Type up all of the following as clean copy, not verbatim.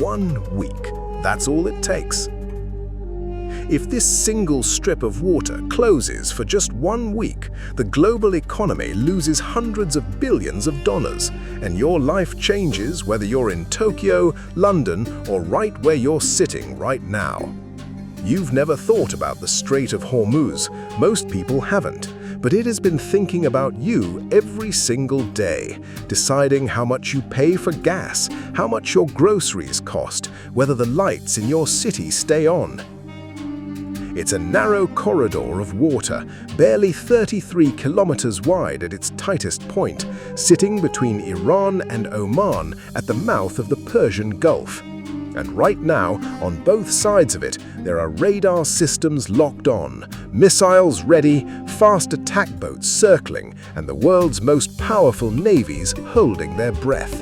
1 week. That's all it takes. If this single strip of water closes for just 1 week, the global economy loses hundreds of billions of dollars, and your life changes whether you're in Tokyo, London, or right where you're sitting right now. You've never thought about the Strait of Hormuz. Most people haven't, but it has been thinking about you every single day, deciding how much you pay for gas, how much your groceries cost, whether the lights in your city stay on. It's a narrow corridor of water, barely 33 kilometers wide at its tightest point, sitting between Iran and Oman at the mouth of the Persian Gulf. And right now, on both sides of it, there are radar systems locked on, missiles ready, fast attack boats circling, and the world's most powerful navies holding their breath.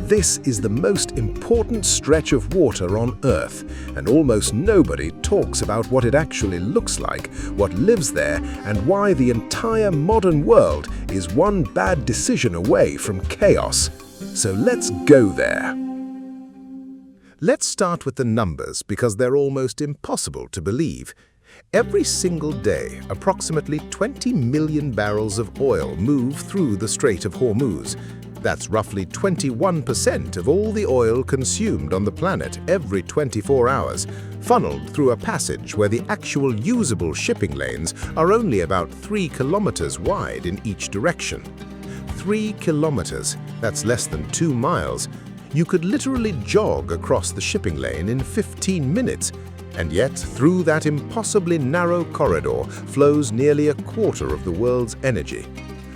This is the most important stretch of water on Earth, and almost nobody talks about what it actually looks like, what lives there, and why the entire modern world is one bad decision away from chaos. So let's go there. Let's start with the numbers because they're almost impossible to believe. Every single day, approximately 20 million barrels of oil move through the Strait of Hormuz. That's roughly 21% of all the oil consumed on the planet every 24 hours, funneled through a passage where the actual usable shipping lanes are only about 3 kilometers wide in each direction. 3 kilometers, that's less than 2 miles. You could literally jog across the shipping lane in 15 minutes, and yet through that impossibly narrow corridor flows nearly a quarter of the world's energy.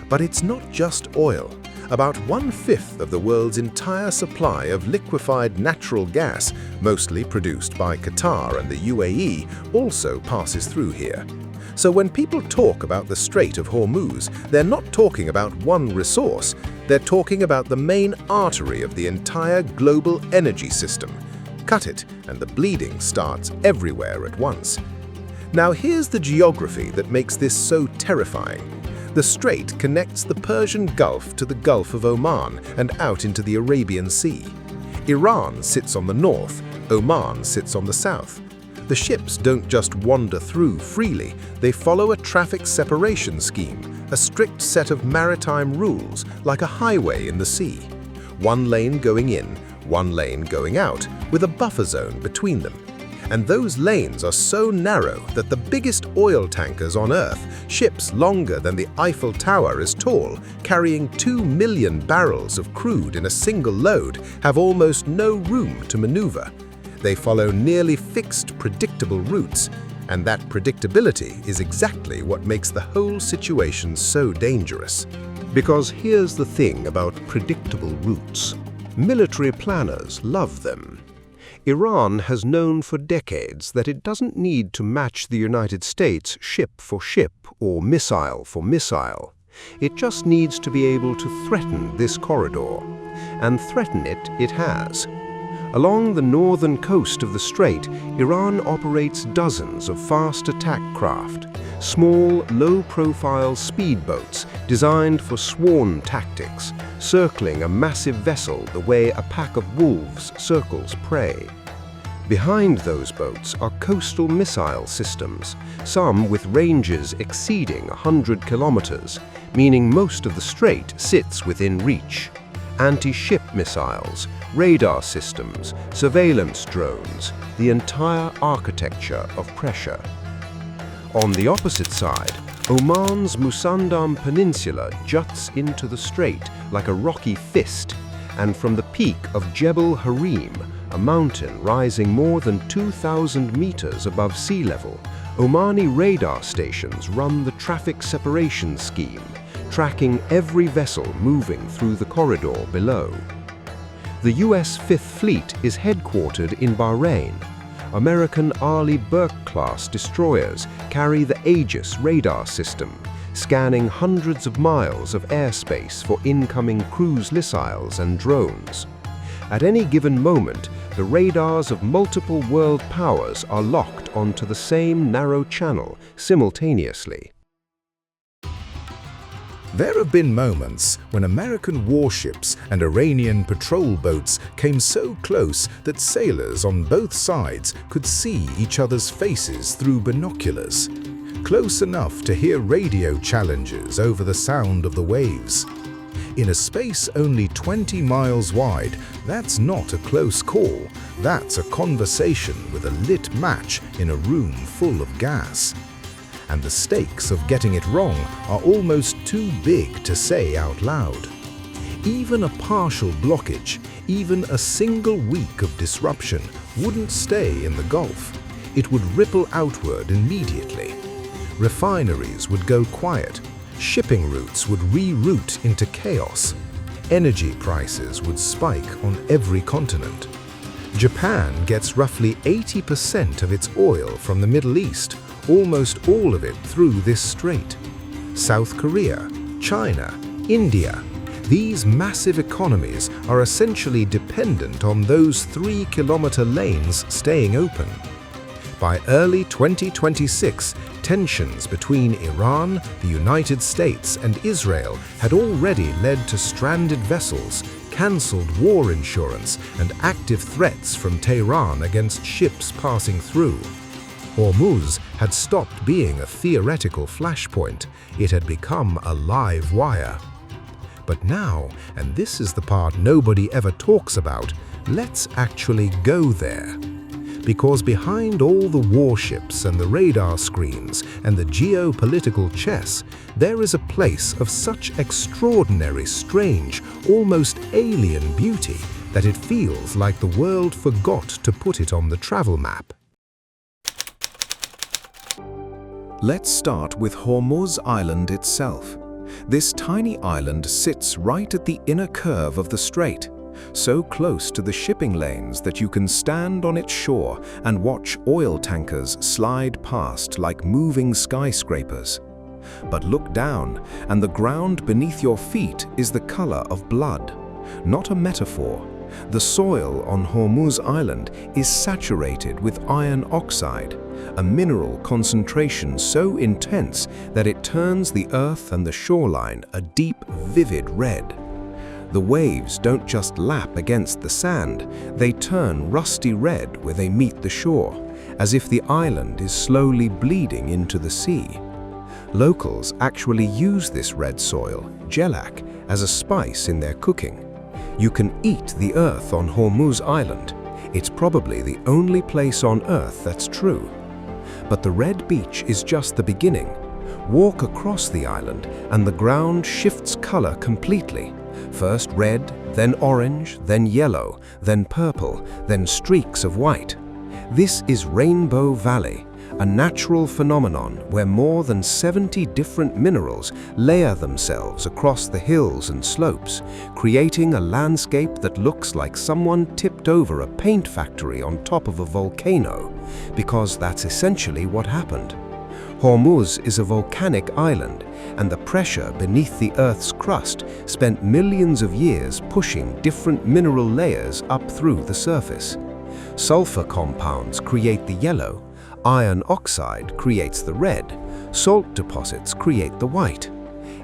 But it's not just oil. About 1/5 of the world's entire supply of liquefied natural gas, mostly produced by Qatar and the UAE, also passes through here. So when people talk about the Strait of Hormuz, they're not talking about one resource, they're talking about the main artery of the entire global energy system. Cut it, and the bleeding starts everywhere at once. Now here's the geography that makes this so terrifying. The strait connects the Persian Gulf to the Gulf of Oman and out into the Arabian Sea. Iran sits on the north, Oman sits on the south. The ships don't just wander through freely, they follow a traffic separation scheme, a strict set of maritime rules, like a highway in the sea. One lane going in, one lane going out, with a buffer zone between them. And those lanes are so narrow that the biggest oil tankers on Earth, ships longer than the Eiffel Tower is tall, carrying 2 million barrels of crude in a single load, have almost no room to maneuver. They follow nearly fixed, predictable routes, and that predictability is exactly what makes the whole situation so dangerous. Because here's the thing about predictable routes. Military planners love them. Iran has known for decades that it doesn't need to match the United States ship for ship or missile for missile. It just needs to be able to threaten this corridor. And threaten it has. Along the northern coast of the strait, Iran operates dozens of fast attack craft, small, low-profile speedboats designed for sworn tactics, circling a massive vessel the way a pack of wolves circles prey. Behind those boats are coastal missile systems, some with ranges exceeding 100 kilometers, meaning most of the strait sits within reach. Anti-ship missiles, radar systems, surveillance drones, the entire architecture of pressure. On the opposite side, Oman's Musandam Peninsula juts into the strait like a rocky fist, and from the peak of Jebel Harim, a mountain rising more than 2,000 meters above sea level, Omani radar stations run the traffic separation scheme, tracking every vessel moving through the corridor below. The US Fifth Fleet is headquartered in Bahrain. American Arleigh Burke-class destroyers carry the Aegis radar system, scanning hundreds of miles of airspace for incoming cruise missiles and drones. At any given moment, the radars of multiple world powers are locked onto the same narrow channel simultaneously. There have been moments when American warships and Iranian patrol boats came so close that sailors on both sides could see each other's faces through binoculars, close enough to hear radio challenges over the sound of the waves. In a space only 20 miles wide, that's not a close call, that's a conversation with a lit match in a room full of gas. And the stakes of getting it wrong are almost too big to say out loud. Even a partial blockage, even a single week of disruption wouldn't stay in the Gulf. It would ripple outward immediately. Refineries would go quiet, shipping routes would reroute into chaos, energy prices would spike on every continent. Japan gets roughly 80% of its oil from the Middle East, almost all of it through this strait. South Korea, China, India, these massive economies are essentially dependent on those 3-kilometer lanes staying open. By early 2026, tensions between Iran, the United States, and Israel had already led to stranded vessels, cancelled war insurance, and active threats from Tehran against ships passing through. Hormuz had stopped being a theoretical flashpoint. It had become a live wire. But now, and this is the part nobody ever talks about, let's actually go there. Because behind all the warships and the radar screens and the geopolitical chess, there is a place of such extraordinary, strange, almost alien beauty that it feels like the world forgot to put it on the travel map. Let's start with Hormuz Island itself. This tiny island sits right at the inner curve of the strait, so close to the shipping lanes that you can stand on its shore and watch oil tankers slide past like moving skyscrapers. But look down, and the ground beneath your feet is the color of blood. Not a metaphor. The soil on Hormuz Island is saturated with iron oxide, a mineral concentration so intense that it turns the earth and the shoreline a deep, vivid red. The waves don't just lap against the sand, they turn rusty red where they meet the shore, as if the island is slowly bleeding into the sea. Locals actually use this red soil, gelak, as a spice in their cooking. You can eat the earth on Hormuz Island. It's probably the only place on earth that's true. But the red beach is just the beginning. Walk across the island and the ground shifts color completely. First red, then orange, then yellow, then purple, then streaks of white. This is Rainbow Valley, a natural phenomenon where more than 70 different minerals layer themselves across the hills and slopes, creating a landscape that looks like someone tipped over a paint factory on top of a volcano, because that's essentially what happened. Hormuz is a volcanic island, and the pressure beneath the Earth's crust spent millions of years pushing different mineral layers up through the surface. Sulfur compounds create the yellow, iron oxide creates the red, salt deposits create the white.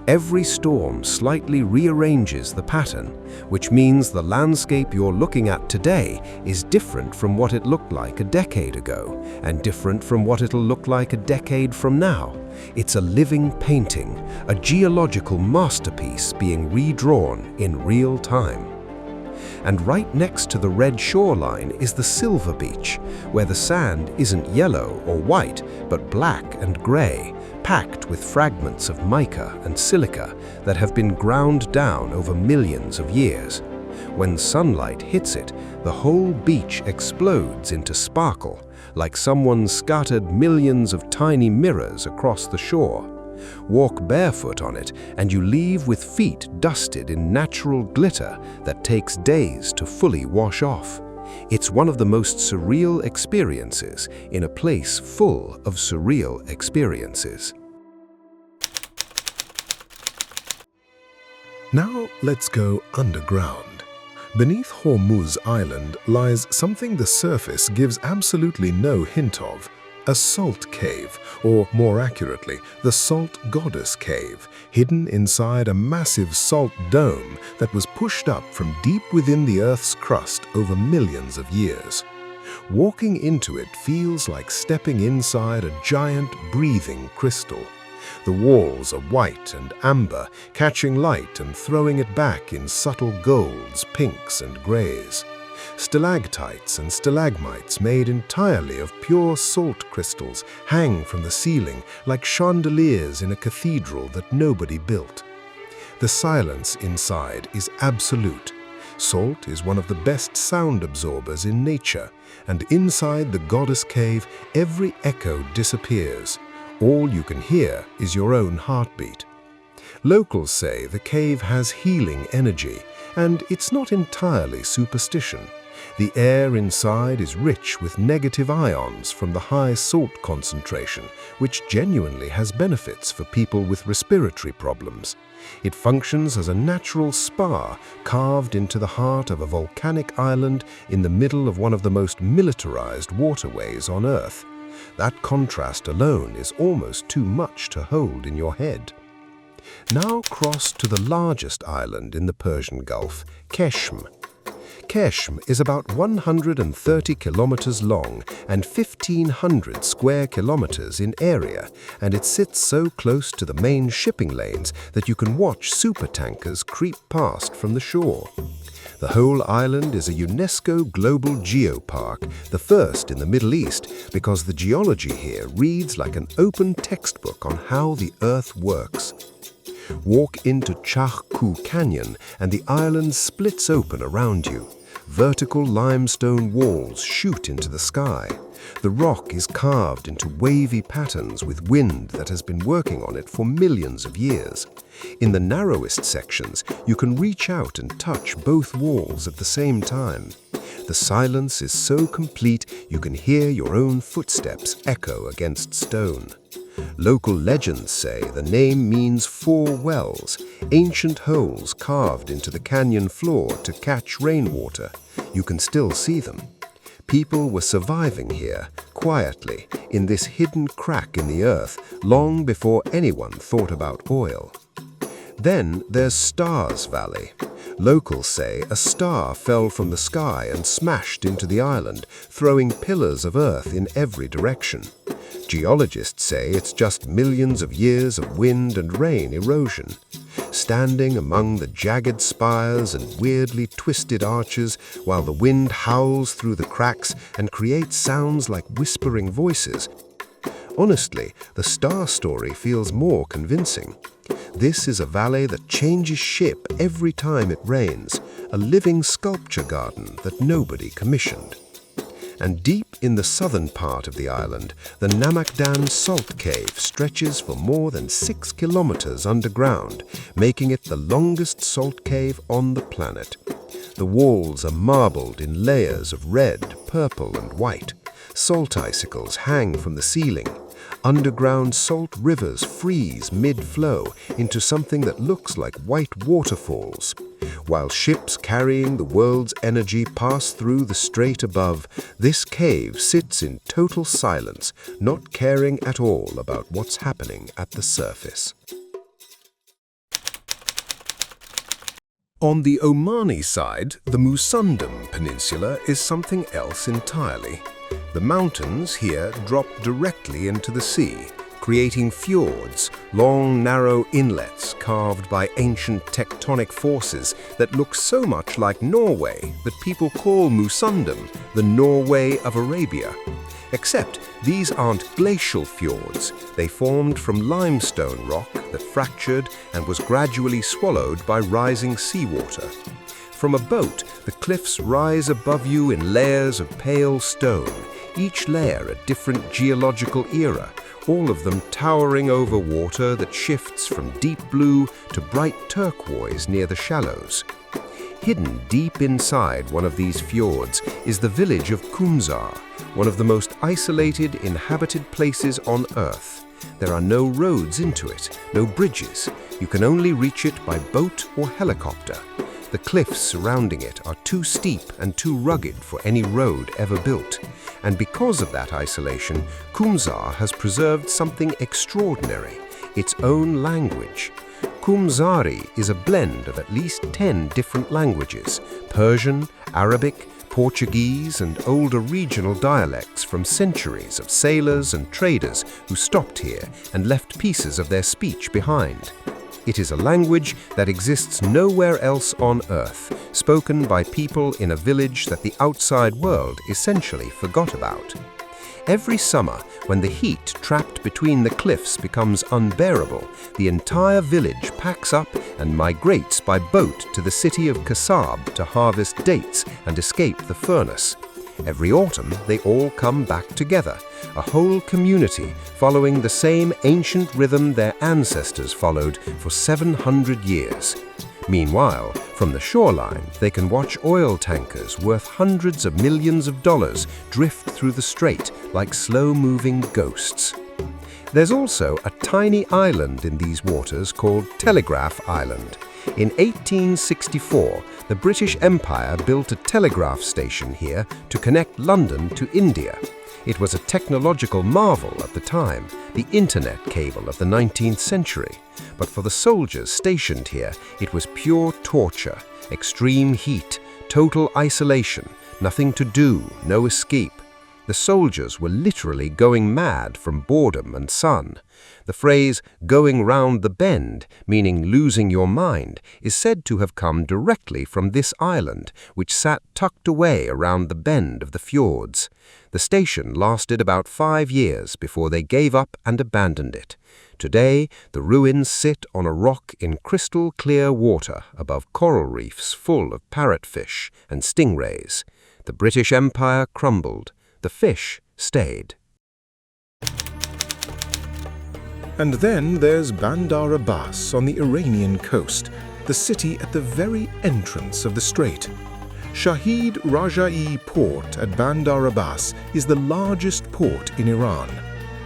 Every storm slightly rearranges the pattern, which means the landscape you're looking at today is different from what it looked like a decade ago, and different from what it'll look like a decade from now. It's a living painting, a geological masterpiece being redrawn in real time. And right next to the red shoreline is the Silver Beach, where the sand isn't yellow or white, but black and gray, packed with fragments of mica and silica that have been ground down over millions of years. When sunlight hits it, the whole beach explodes into sparkle, like someone scattered millions of tiny mirrors across the shore. Walk barefoot on it, and you leave with feet dusted in natural glitter that takes days to fully wash off. It's one of the most surreal experiences in a place full of surreal experiences. Now let's go underground. Beneath Hormuz Island lies something the surface gives absolutely no hint of: A salt cave, or more accurately, the Salt Goddess Cave, hidden inside a massive salt dome that was pushed up from deep within the Earth's crust over millions of years. Walking into it feels like stepping inside a giant breathing crystal. The walls are white and amber, catching light and throwing it back in subtle golds, pinks and grays. Stalactites and stalagmites made entirely of pure salt crystals hang from the ceiling like chandeliers in a cathedral that nobody built. The silence inside is absolute. Salt is one of the best sound absorbers in nature, and inside the goddess cave, every echo disappears. All you can hear is your own heartbeat. Locals say the cave has healing energy, and it's not entirely superstition. The air inside is rich with negative ions from the high salt concentration, which genuinely has benefits for people with respiratory problems. It functions as a natural spa carved into the heart of a volcanic island in the middle of one of the most militarized waterways on Earth. That contrast alone is almost too much to hold in your head. Now cross to the largest island in the Persian Gulf, Qeshm. Qeshm is about 130 kilometers long and 1,500 square kilometers in area, and it sits so close to the main shipping lanes that you can watch supertankers creep past from the shore. The whole island is a UNESCO Global Geopark, the first in the Middle East, because the geology here reads like an open textbook on how the Earth works. Walk into Qeshm Canyon and the island splits open around you. Vertical limestone walls shoot into the sky. The rock is carved into wavy patterns with wind that has been working on it for millions of years. In the narrowest sections, you can reach out and touch both walls at the same time. The silence is so complete you can hear your own footsteps echo against stone. Local legends say the name means 4 wells, ancient holes carved into the canyon floor to catch rainwater. You can still see them. People were surviving here, quietly, in this hidden crack in the earth, long before anyone thought about oil. Then there's Stars Valley. Locals say a star fell from the sky and smashed into the island, throwing pillars of earth in every direction. Geologists say it's just millions of years of wind and rain erosion. Standing among the jagged spires and weirdly twisted arches while the wind howls through the cracks and creates sounds like whispering voices. Honestly, the star story feels more convincing. This is a valley that changes shape every time it rains, a living sculpture garden that nobody commissioned. And deep in the southern part of the island, the Namakdan Salt Cave stretches for more than 6 kilometers underground, making it the longest salt cave on the planet. The walls are marbled in layers of red, purple, and white. Salt icicles hang from the ceiling. Underground salt rivers freeze mid-flow into something that looks like white waterfalls. While ships carrying the world's energy pass through the strait above, this cave sits in total silence, not caring at all about what's happening at the surface. On the Omani side, the Musandam Peninsula is something else entirely. The mountains here drop directly into the sea, creating fjords, long, narrow inlets carved by ancient tectonic forces that look so much like Norway that people call Musandam the Norway of Arabia. Except these aren't glacial fjords. They formed from limestone rock that fractured and was gradually swallowed by rising seawater. From a boat, the cliffs rise above you in layers of pale stone, each layer a different geological era, all of them towering over water that shifts from deep blue to bright turquoise near the shallows. Hidden deep inside one of these fjords is the village of Kumzar, one of the most isolated inhabited places on Earth. There are no roads into it, no bridges. You can only reach it by boat or helicopter. The cliffs surrounding it are too steep and too rugged for any road ever built, And because of that isolation, Qumzar has preserved something extraordinary, its own language. Qumzari is a blend of at least 10 different languages: Persian, Arabic, Portuguese, and older regional dialects from centuries of sailors and traders who stopped here and left pieces of their speech behind. It is a language that exists nowhere else on Earth, spoken by people in a village that the outside world essentially forgot about. Every summer, when the heat trapped between the cliffs becomes unbearable, the entire village packs up and migrates by boat to the city of Qeshm to harvest dates and escape the furnace. Every autumn, they all come back together, a whole community following the same ancient rhythm their ancestors followed for 700 years. Meanwhile, from the shoreline, they can watch oil tankers worth hundreds of millions of dollars drift through the strait like slow-moving ghosts. There's also a tiny island in these waters called Telegraph Island. In 1864, the British Empire built a telegraph station here to connect London to India. It was a technological marvel at the time, the internet cable of the 19th century. But for the soldiers stationed here, it was pure torture, extreme heat, total isolation, nothing to do, no escape. The soldiers were literally going mad from boredom and sun. The phrase "going round the bend," meaning losing your mind, is said to have come directly from this island, which sat tucked away around the bend of the fjords. The station lasted about 5 years before they gave up and abandoned it. Today, the ruins sit on a rock in crystal-clear water above coral reefs full of parrotfish and stingrays. The British Empire crumbled. The fish stayed. And then there's Bandar Abbas on the Iranian coast, the city at the very entrance of the strait. Shahid Raja'i Port at Bandar Abbas is the largest port in Iran.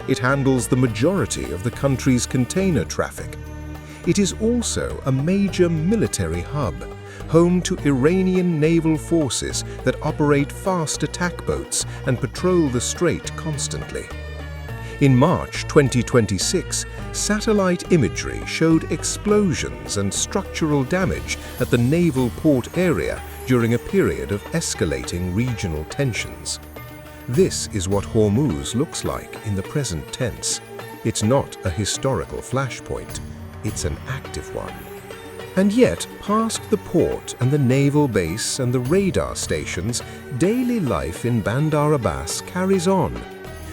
It handles the majority of the country's container traffic. It is also a major military hub, home to Iranian naval forces that operate fast attack boats and patrol the strait constantly. In March 2026, satellite imagery showed explosions and structural damage at the naval port area during a period of escalating regional tensions. This is what Hormuz looks like in the present tense. It's not a historical flashpoint, it's an active one. And yet, past the port and the naval base and the radar stations, daily life in Bandar Abbas carries on.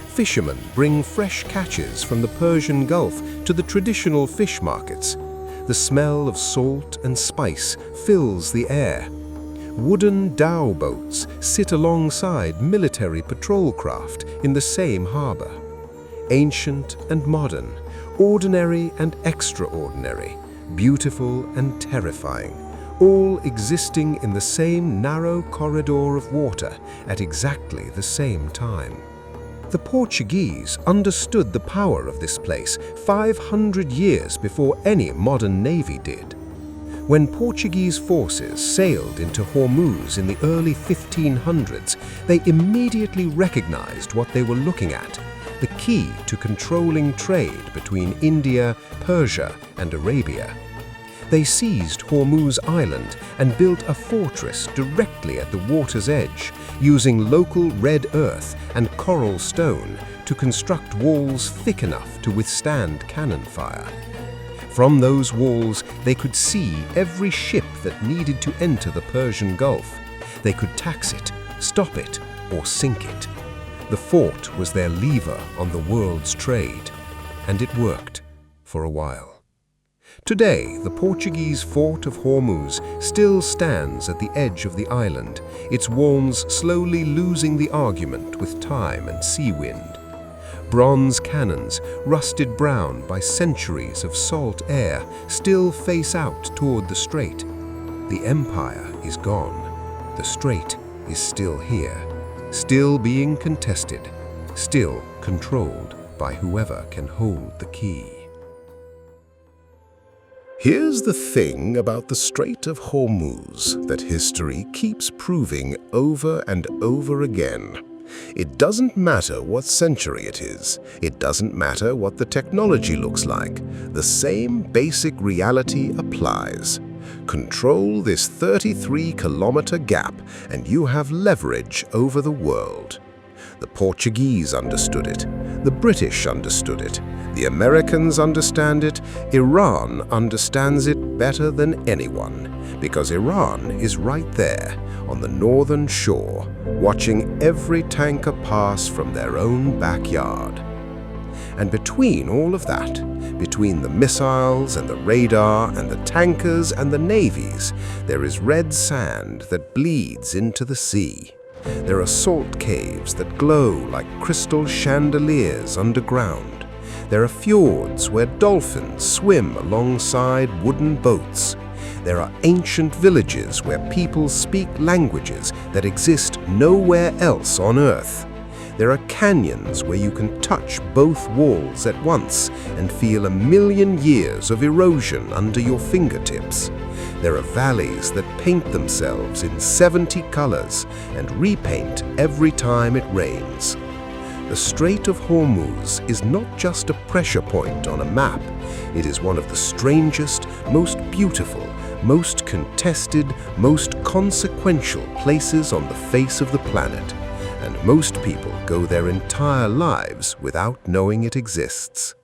Fishermen bring fresh catches from the Persian Gulf to the traditional fish markets. The smell of salt and spice fills the air. Wooden dhow boats sit alongside military patrol craft in the same harbor. Ancient and modern, ordinary and extraordinary, beautiful and terrifying, all existing in the same narrow corridor of water at exactly the same time. The Portuguese understood the power of this place 500 years before any modern navy did. When Portuguese forces sailed into Hormuz in the early 1500s, they immediately recognized what they were looking at: the key to controlling trade between India, Persia, and Arabia. They seized Hormuz Island and built a fortress directly at the water's edge, using local red earth and coral stone to construct walls thick enough to withstand cannon fire. From those walls, they could see every ship that needed to enter the Persian Gulf. They could tax it, stop it, or sink it. The fort was their lever on the world's trade, and it worked for a while. Today, the Portuguese fort of Hormuz still stands at the edge of the island, its walls slowly losing the argument with time and sea wind. Bronze cannons, rusted brown by centuries of salt air, still face out toward the strait. The empire is gone. The strait is still here, still being contested, still controlled by whoever can hold the key. Here's the thing about the Strait of Hormuz that history keeps proving over and over again. It doesn't matter what century it is. It doesn't matter what the technology looks like. The same basic reality applies. Control this 33-kilometer gap and you have leverage over the world. The Portuguese understood it. The British understood it. The Americans understand it. Iran understands it better than anyone, because Iran is right there on the northern shore, watching every tanker pass from their own backyard. And between all of that, between the missiles and the radar and the tankers and the navies, there is red sand that bleeds into the sea. There are salt caves that glow like crystal chandeliers underground. There are fjords where dolphins swim alongside wooden boats. There are ancient villages where people speak languages that exist nowhere else on Earth. There are canyons where you can touch both walls at once and feel 1,000,000 years of erosion under your fingertips. There are valleys that paint themselves in 70 colors and repaint every time it rains. The Strait of Hormuz is not just a pressure point on a map. It is one of the strangest, most beautiful, most contested, most consequential places on the face of the planet. And most people go their entire lives without knowing it exists.